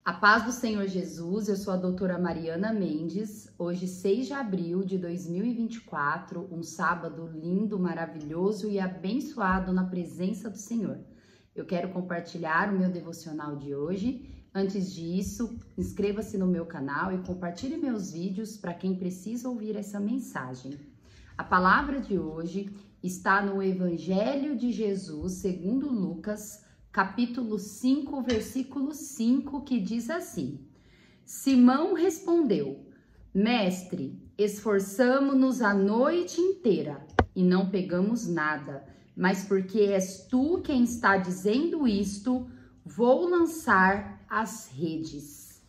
A paz do Senhor Jesus, eu sou a doutora Mariana Mendes. Hoje, 6 de abril de 2024, um sábado lindo, maravilhoso e abençoado na presença do Senhor. Eu quero compartilhar o meu devocional de hoje. Antes disso, inscreva-se no meu canal e compartilhe meus vídeos para quem precisa ouvir essa mensagem. A palavra de hoje está no Evangelho de Jesus, segundo Lucas, capítulo 5, versículo 5, que diz assim: Simão respondeu: Mestre, esforçamo-nos a noite inteira e não pegamos nada, mas porque és tu quem está dizendo isto, vou lançar as redes.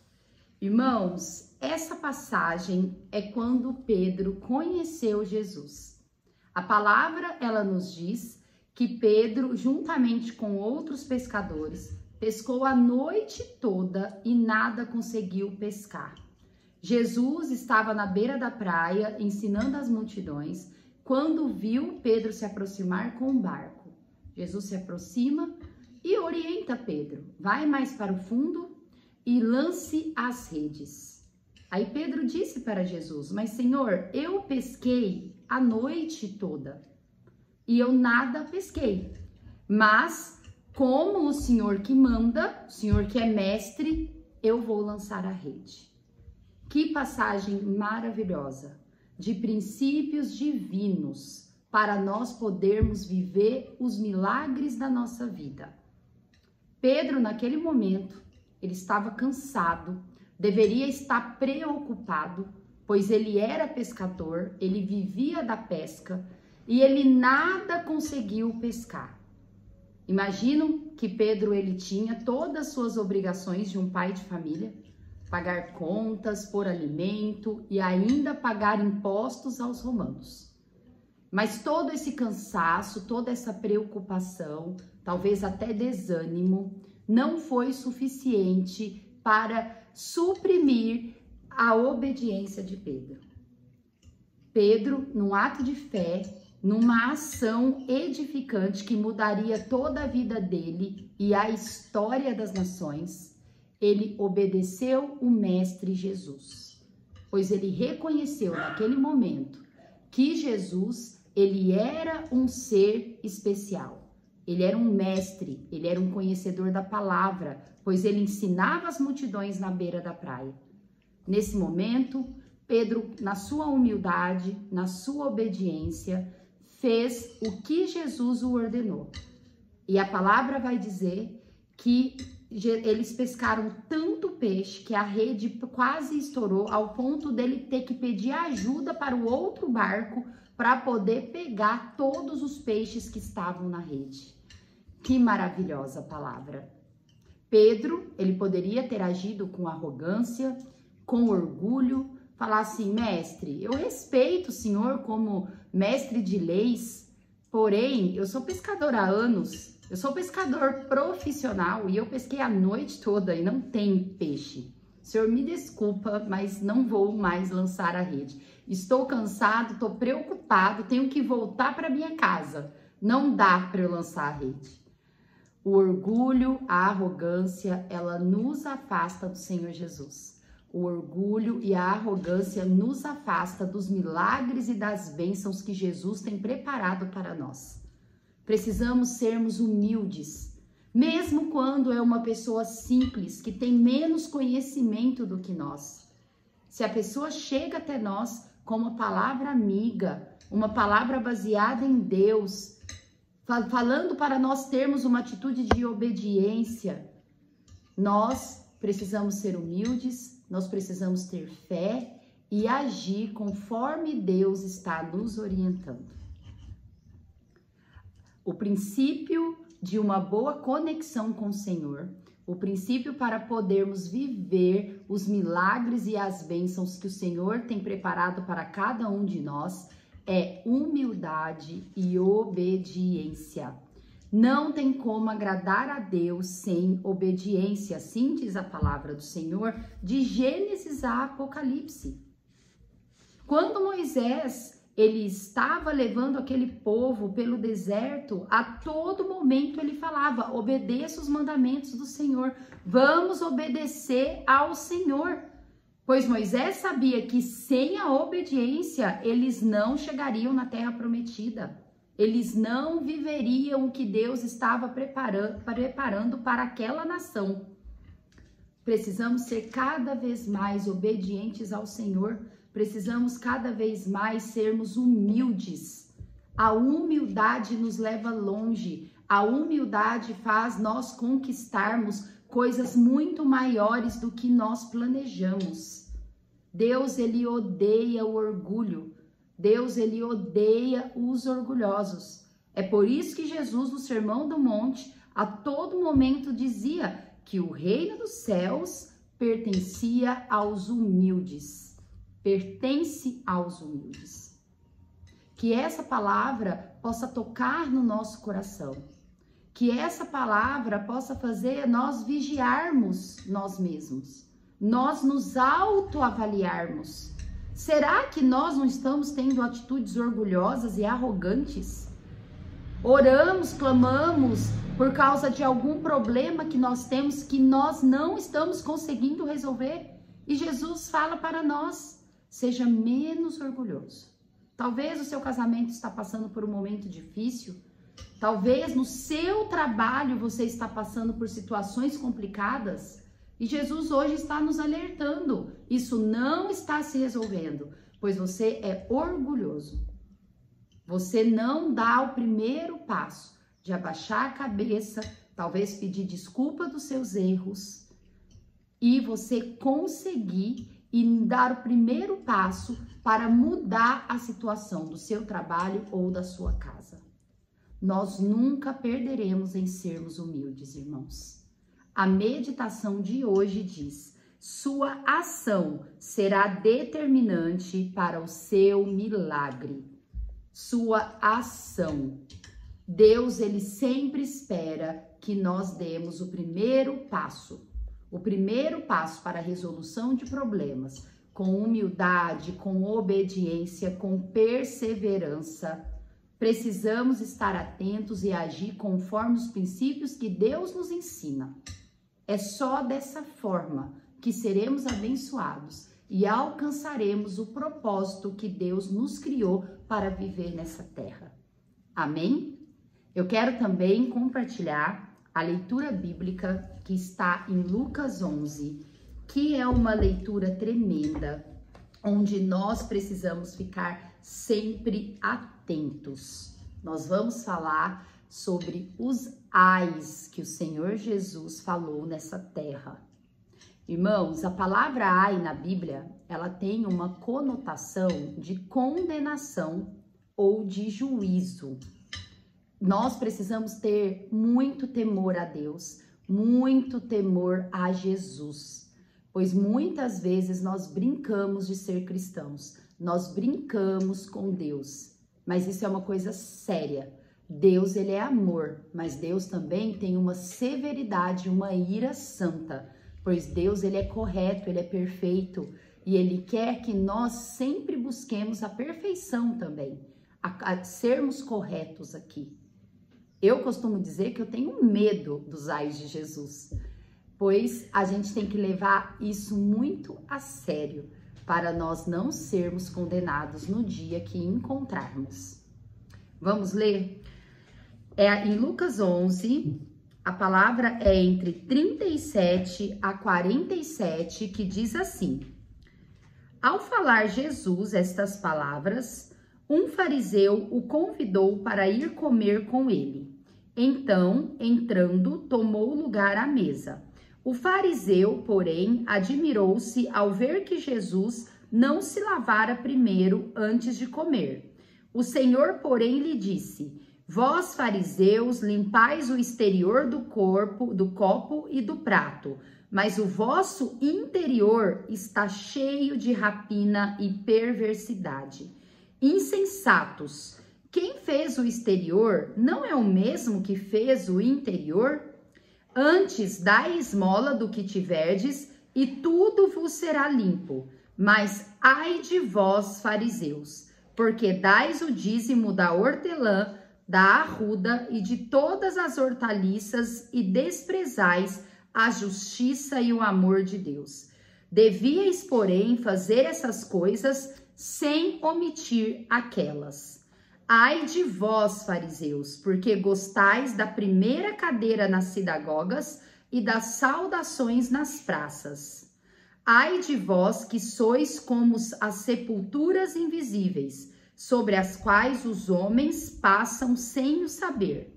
Irmãos, essa passagem é quando Pedro conheceu Jesus. A palavra, ela nos diz que Pedro, juntamente com outros pescadores, pescou a noite toda e nada conseguiu pescar. Jesus estava na beira da praia, ensinando as multidões, quando viu Pedro se aproximar com um barco. Jesus se aproxima e orienta Pedro: vai mais para o fundo e lance as redes. Aí Pedro disse para Jesus: mas Senhor, eu pesquei a noite toda e eu nada pesquei, mas como o Senhor que manda, o Senhor que é mestre, eu vou lançar a rede. Que passagem maravilhosa, de princípios divinos, para nós podermos viver os milagres da nossa vida. Pedro, naquele momento, ele estava cansado, deveria estar preocupado, pois ele era pescador, ele vivia da pesca e ele nada conseguiu pescar. Imagino que Pedro, ele tinha todas as suas obrigações de um pai de família, pagar contas, pôr alimento e ainda pagar impostos aos romanos. Mas todo esse cansaço, toda essa preocupação, talvez até desânimo, não foi suficiente para suprimir a obediência de Pedro. Pedro, num ato de fé, numa ação edificante que mudaria toda a vida dele e a história das nações, ele obedeceu o Mestre Jesus, pois ele reconheceu naquele momento que Jesus, ele era um ser especial, ele era um mestre, ele era um conhecedor da palavra, pois ele ensinava as multidões na beira da praia. Nesse momento, Pedro, na sua humildade, na sua obediência, fez o que Jesus o ordenou. E a palavra vai dizer que eles pescaram tanto peixe que a rede quase estourou ao ponto dele ter que pedir ajuda para o outro barco para poder pegar todos os peixes que estavam na rede. Que maravilhosa palavra! Pedro, ele poderia ter agido com arrogância, com orgulho, falar assim: mestre, eu respeito o senhor como mestre de leis, porém, eu sou pescador há anos, eu sou pescador profissional e eu pesquei a noite toda e não tem peixe. O senhor me desculpa, mas não vou mais lançar a rede. Estou cansado, estou preocupado, tenho que voltar para minha casa. Não dá para eu lançar a rede. O orgulho, a arrogância, ela nos afasta do Senhor Jesus. O orgulho e a arrogância nos afasta dos milagres e das bênçãos que Jesus tem preparado para nós. Precisamos sermos humildes, mesmo quando é uma pessoa simples, que tem menos conhecimento do que nós. Se a pessoa chega até nós com uma palavra amiga, uma palavra baseada em Deus, falando para nós termos uma atitude de obediência, nós precisamos ser humildes, nós precisamos ter fé e agir conforme Deus está nos orientando. O princípio de uma boa conexão com o Senhor, o princípio para podermos viver os milagres e as bênçãos que o Senhor tem preparado para cada um de nós, é humildade e obediência. Não tem como agradar a Deus sem obediência, assim diz a palavra do Senhor, de Gênesis a Apocalipse. Quando Moisés, ele estava levando aquele povo pelo deserto, a todo momento ele falava: obedeça os mandamentos do Senhor, vamos obedecer ao Senhor. Pois Moisés sabia que sem a obediência eles não chegariam na terra prometida. Eles não viveriam o que Deus estava preparando para aquela nação. Precisamos ser cada vez mais obedientes ao Senhor. Precisamos cada vez mais sermos humildes. A humildade nos leva longe. A humildade faz nós conquistarmos coisas muito maiores do que nós planejamos. Deus, ele odeia o orgulho. Deus, ele odeia os orgulhosos. É por isso que Jesus, no Sermão do Monte, a todo momento dizia que o reino dos céus pertencia aos humildes. Pertence aos humildes. Que essa palavra possa tocar no nosso coração. Que essa palavra possa fazer nós vigiarmos nós mesmos. Nós nos autoavaliarmos. Será que nós não estamos tendo atitudes orgulhosas e arrogantes? Oramos, clamamos por causa de algum problema que nós temos que nós não estamos conseguindo resolver. E Jesus fala para nós: seja menos orgulhoso. Talvez o seu casamento está passando por um momento difícil. Talvez no seu trabalho você está passando por situações complicadas. E Jesus hoje está nos alertando. Isso não está se resolvendo, pois você é orgulhoso. Você não dá o primeiro passo de abaixar a cabeça, talvez pedir desculpa dos seus erros e você conseguir e dar o primeiro passo para mudar a situação do seu trabalho ou da sua casa. Nós nunca perderemos em sermos humildes, irmãos. A meditação de hoje diz: sua ação será determinante para o seu milagre. Sua ação. Deus, ele sempre espera que nós demos o primeiro passo. O primeiro passo para a resolução de problemas, com humildade, com obediência, com perseverança. Precisamos estar atentos e agir conforme os princípios que Deus nos ensina. É só dessa forma que seremos abençoados e alcançaremos o propósito que Deus nos criou para viver nessa terra. Amém? Eu quero também compartilhar a leitura bíblica que está em Lucas 11, que é uma leitura tremenda, onde nós precisamos ficar sempre atentos. Nós vamos falar sobre os ais que o Senhor Jesus falou nessa terra. Irmãos, a palavra ai na Bíblia, ela tem uma conotação de condenação ou de juízo. Nós precisamos ter muito temor a Deus, muito temor a Jesus, pois muitas vezes nós brincamos de ser cristãos, nós brincamos com Deus, mas isso é uma coisa séria. Deus, ele é amor, mas Deus também tem uma severidade, uma ira santa, pois Deus, ele é correto, ele é perfeito e ele quer que nós sempre busquemos a perfeição também, a sermos corretos aqui. Eu costumo dizer que eu tenho medo dos ais de Jesus, pois a gente tem que levar isso muito a sério para nós não sermos condenados no dia que encontrarmos. Vamos ler? Em Lucas 11, a palavra é entre 37 a 47, que diz assim: ao falar Jesus estas palavras, um fariseu o convidou para ir comer com ele. Então, entrando, tomou lugar à mesa. O fariseu, porém, admirou-se ao ver que Jesus não se lavara primeiro antes de comer. O Senhor, porém, lhe disse: vós, fariseus, limpais o exterior do copo e do prato, mas o vosso interior está cheio de rapina e perversidade. Insensatos, quem fez o exterior não é o mesmo que fez o interior? Antes dai esmola do que tiverdes e tudo vos será limpo. Mas ai de vós, fariseus, porque dais o dízimo da hortelã, da arruda e de todas as hortaliças e desprezais a justiça e o amor de Deus. Devíeis, porém, fazer essas coisas sem omitir aquelas. Ai de vós, fariseus, porque gostais da primeira cadeira nas sinagogas e das saudações nas praças. Ai de vós que sois como as sepulturas invisíveis, sobre as quais os homens passam sem o saber.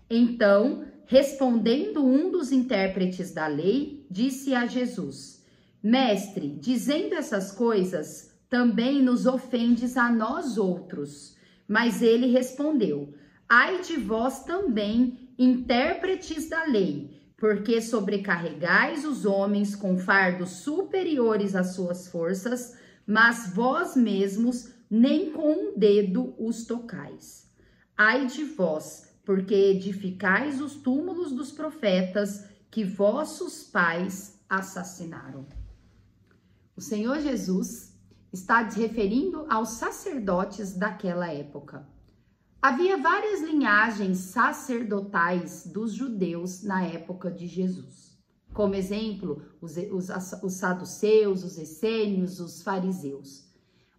Então, respondendo um dos intérpretes da lei, disse a Jesus: Mestre, dizendo essas coisas, também nos ofendes a nós outros. Mas ele respondeu: Ai de vós também, intérpretes da lei, porque sobrecarregais os homens com fardos superiores às suas forças, mas vós mesmos nem com um dedo os tocais. Ai de vós, porque edificais os túmulos dos profetas que vossos pais assassinaram. O Senhor Jesus está se referindo aos sacerdotes daquela época. Havia várias linhagens sacerdotais dos judeus na época de Jesus. Como exemplo, os saduceus, os essênios, os fariseus.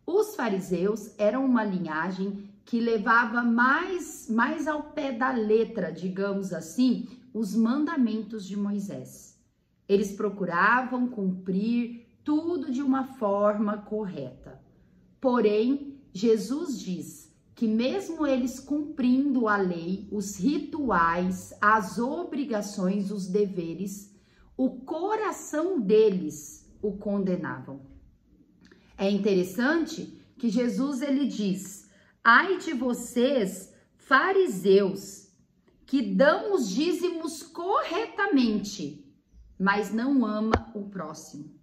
Os fariseus eram uma linhagem que levava mais ao pé da letra, digamos assim, os mandamentos de Moisés. Eles procuravam cumprir tudo de uma forma correta. Porém, Jesus diz que mesmo eles cumprindo a lei, os rituais, as obrigações, os deveres, o coração deles o condenavam. É interessante que Jesus ele diz: ai de vocês, fariseus, que dão os dízimos corretamente, mas não ama o próximo.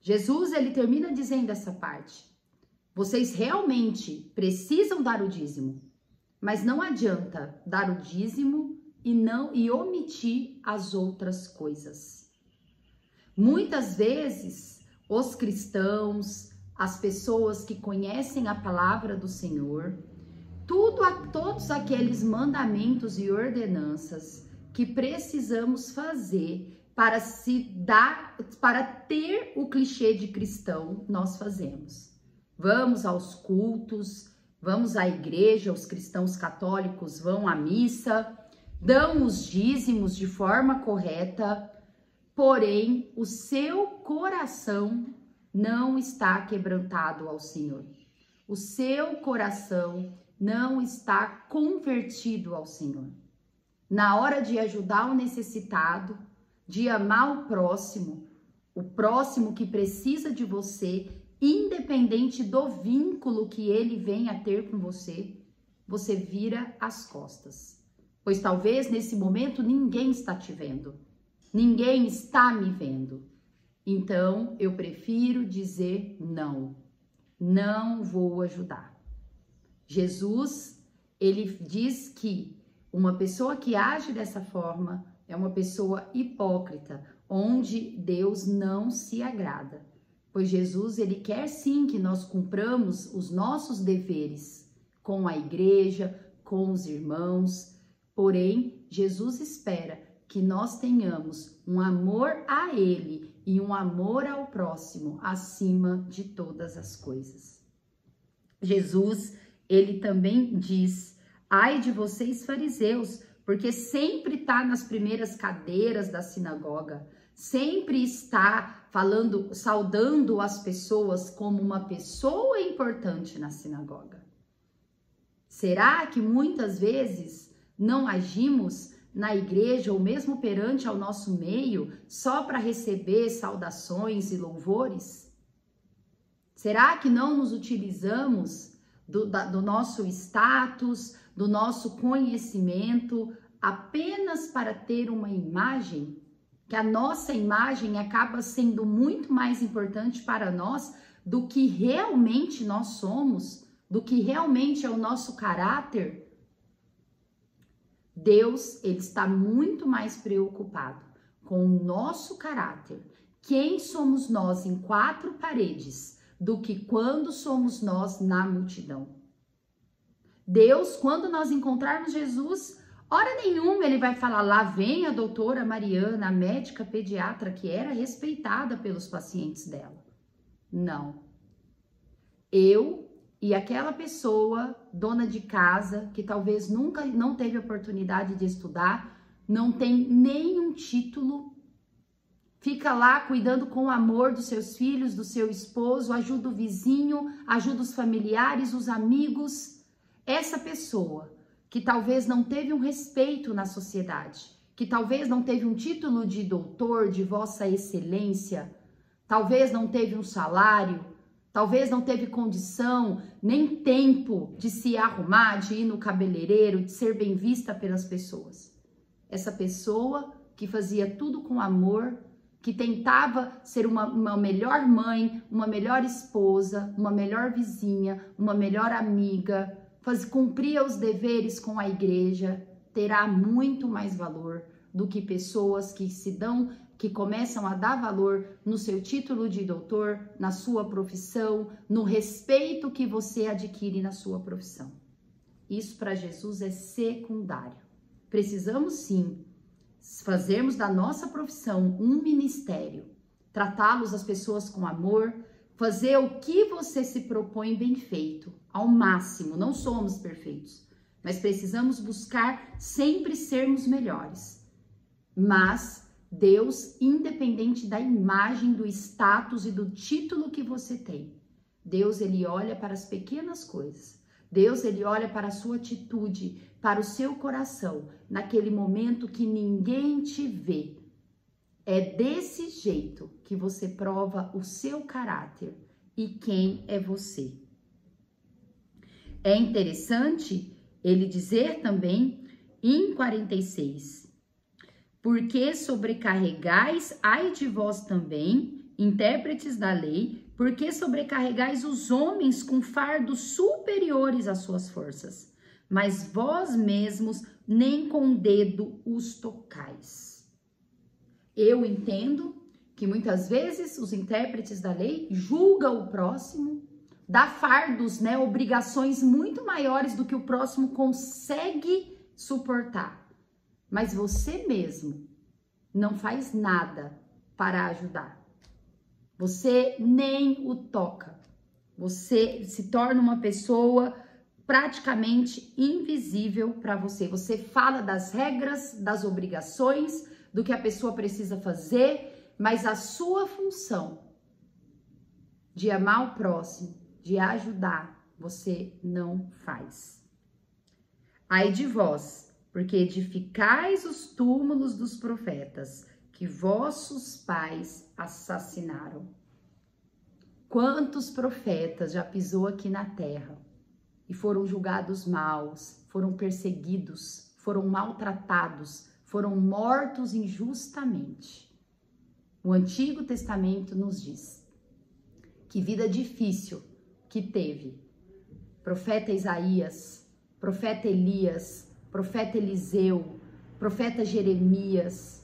Jesus ele termina dizendo essa parte. Vocês realmente precisam dar o dízimo, mas não adianta dar o dízimo e omitir as outras coisas. Muitas vezes, os cristãos, as pessoas que conhecem a palavra do Senhor, todos aqueles mandamentos e ordenanças que precisamos fazer para ter o clichê de cristão, nós fazemos. Vamos aos cultos, vamos à igreja, os cristãos católicos vão à missa, dão os dízimos de forma correta, porém o seu coração não está quebrantado ao Senhor. O seu coração não está convertido ao Senhor. Na hora de ajudar o necessitado, de amar o próximo que precisa de você, independente do vínculo que ele venha a ter com você, você vira as costas. Pois talvez nesse momento ninguém está te vendo, ninguém está me vendo. Então eu prefiro dizer não, não vou ajudar. Jesus, ele diz que uma pessoa que age dessa forma é uma pessoa hipócrita, onde Deus não se agrada. Pois Jesus, ele quer sim que nós cumpramos os nossos deveres com a igreja, com os irmãos. Porém, Jesus espera que nós tenhamos um amor a ele e um amor ao próximo acima de todas as coisas. Jesus, ele também diz: ai de vocês, fariseus, porque sempre está nas primeiras cadeiras da sinagoga, sempre está falando, saudando as pessoas como uma pessoa importante na sinagoga. Será que muitas vezes não agimos na igreja ou mesmo perante ao nosso meio só para receber saudações e louvores? Será que não nos utilizamos do nosso status, do nosso conhecimento apenas para ter uma imagem? Que a nossa imagem acaba sendo muito mais importante para nós do que realmente nós somos, do que realmente é o nosso caráter? Deus, ele está muito mais preocupado com o nosso caráter. Quem somos nós em quatro paredes, do que quando somos nós na multidão. Deus, quando nós encontrarmos Jesus, hora nenhuma ele vai falar, lá vem a doutora Mariana, a médica pediatra que era respeitada pelos pacientes dela. Não. Eu e aquela pessoa, dona de casa, que talvez nunca não teve oportunidade de estudar, não tem nenhum título, fica lá cuidando com amor dos seus filhos, do seu esposo, ajuda o vizinho, ajuda os familiares, os amigos. Essa pessoa que talvez não teve um respeito na sociedade, que talvez não teve um título de doutor, de vossa excelência, talvez não teve um salário, talvez não teve condição, nem tempo de se arrumar, de ir no cabeleireiro, de ser bem vista pelas pessoas. Essa pessoa que fazia tudo com amor, que tentava ser uma melhor mãe, uma melhor esposa, uma melhor vizinha, uma melhor amiga, cumpria os deveres com a igreja, terá muito mais valor do que pessoas que começam a dar valor no seu título de doutor, na sua profissão, no respeito que você adquire na sua profissão. Isso para Jesus é secundário. Precisamos sim fazermos da nossa profissão um ministério, tratá-los as pessoas com amor, fazer o que você se propõe bem feito, ao máximo. Não somos perfeitos, mas precisamos buscar sempre sermos melhores. Mas Deus, independente da imagem, do status e do título que você tem, Deus, ele olha para as pequenas coisas. Deus, ele olha para a sua atitude, para o seu coração, naquele momento que ninguém te vê. É desse jeito que você prova o seu caráter e quem é você. É interessante ele dizer também em 46, porque sobrecarregais, ai de vós também, intérpretes da lei, porque sobrecarregais os homens com fardos superiores às suas forças, mas vós mesmos nem com o dedo os tocais. Eu entendo que muitas vezes os intérpretes da lei julgam o próximo, dá fardos, obrigações muito maiores do que o próximo consegue suportar. Mas você mesmo não faz nada para ajudar. Você nem o toca. Você se torna uma pessoa praticamente invisível para você. Você fala das regras, das obrigações, do que a pessoa precisa fazer, mas a sua função de amar o próximo, de ajudar, você não faz. Ai de vós, porque edificais os túmulos dos profetas, que vossos pais assassinaram. Quantos profetas já pisou aqui na terra e foram julgados maus, foram perseguidos, foram maltratados, foram mortos injustamente. O Antigo Testamento nos diz que vida difícil que teve profeta Isaías, profeta Elias, profeta Eliseu, profeta Jeremias.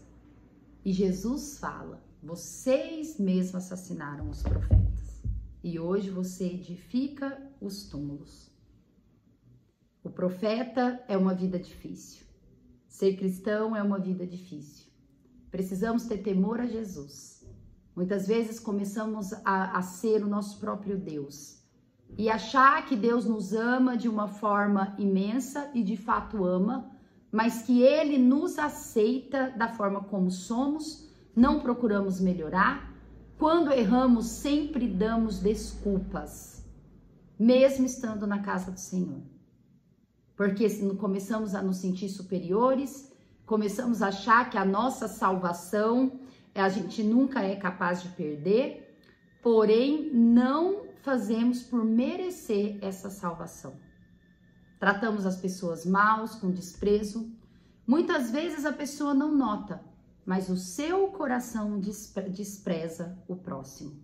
E Jesus fala, vocês mesmos assassinaram os profetas. E hoje você edifica os túmulos. O profeta é uma vida difícil. Ser cristão é uma vida difícil. Precisamos ter temor a Jesus. Muitas vezes começamos a ser o nosso próprio Deus. E achar que Deus nos ama de uma forma imensa e de fato ama, mas que Ele nos aceita da forma como somos, não procuramos melhorar. Quando erramos, sempre damos desculpas, mesmo estando na casa do Senhor. Porque começamos a nos sentir superiores, começamos a achar que a nossa salvação a gente nunca é capaz de perder, porém não fazemos por merecer essa salvação. Tratamos as pessoas maus, com desprezo. Muitas vezes a pessoa não nota, mas o seu coração despreza o próximo.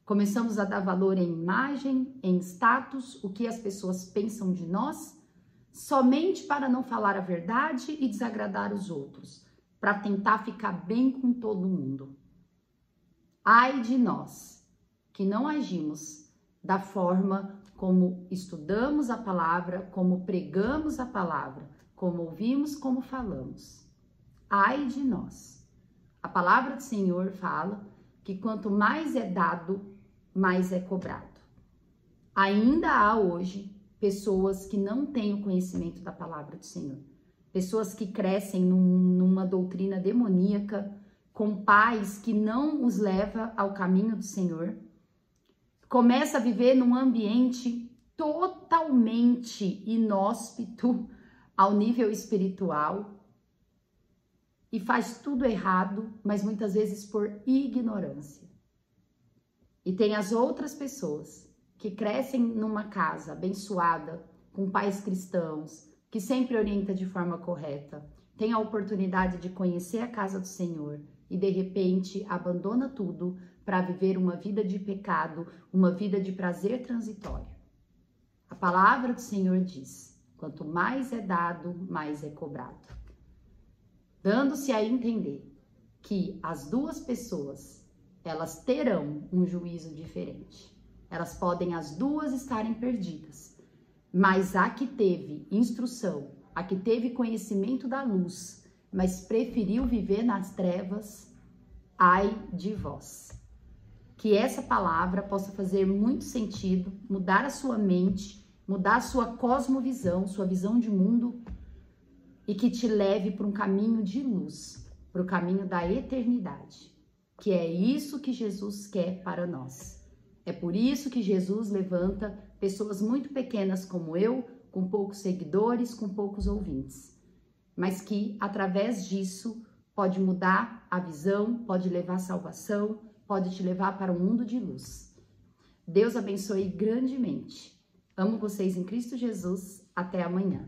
Começamos a dar valor em imagem, em status, o que as pessoas pensam de nós, somente para não falar a verdade e desagradar os outros, para tentar ficar bem com todo mundo. Ai de nós, que não agimos da forma como estudamos a palavra, como pregamos a palavra, como ouvimos, como falamos. Ai de nós! A palavra do Senhor fala que quanto mais é dado, mais é cobrado. Ainda há hoje pessoas que não têm o conhecimento da palavra do Senhor. Pessoas que crescem numa doutrina demoníaca, com pais que não os leva ao caminho do Senhor. Começa a viver num ambiente totalmente inóspito ao nível espiritual e faz tudo errado, mas muitas vezes por ignorância. E tem as outras pessoas que crescem numa casa abençoada, com pais cristãos, que sempre orienta de forma correta, tem a oportunidade de conhecer a casa do Senhor e de repente abandona tudo para viver uma vida de pecado, uma vida de prazer transitório. A palavra do Senhor diz: quanto mais é dado, mais é cobrado. Dando-se a entender que as duas pessoas, elas terão um juízo diferente. Elas podem as duas estarem perdidas, mas a que teve instrução, a que teve conhecimento da luz, mas preferiu viver nas trevas, ai de vós. Que essa palavra possa fazer muito sentido, mudar a sua mente, mudar a sua cosmovisão, sua visão de mundo, e que te leve para um caminho de luz, para o caminho da eternidade, que é isso que Jesus quer para nós. É por isso que Jesus levanta pessoas muito pequenas como eu, com poucos seguidores, com poucos ouvintes, mas que através disso pode mudar a visão, pode levar salvação, pode te levar para um mundo de luz. Deus abençoe grandemente. Amo vocês em Cristo Jesus. Até amanhã.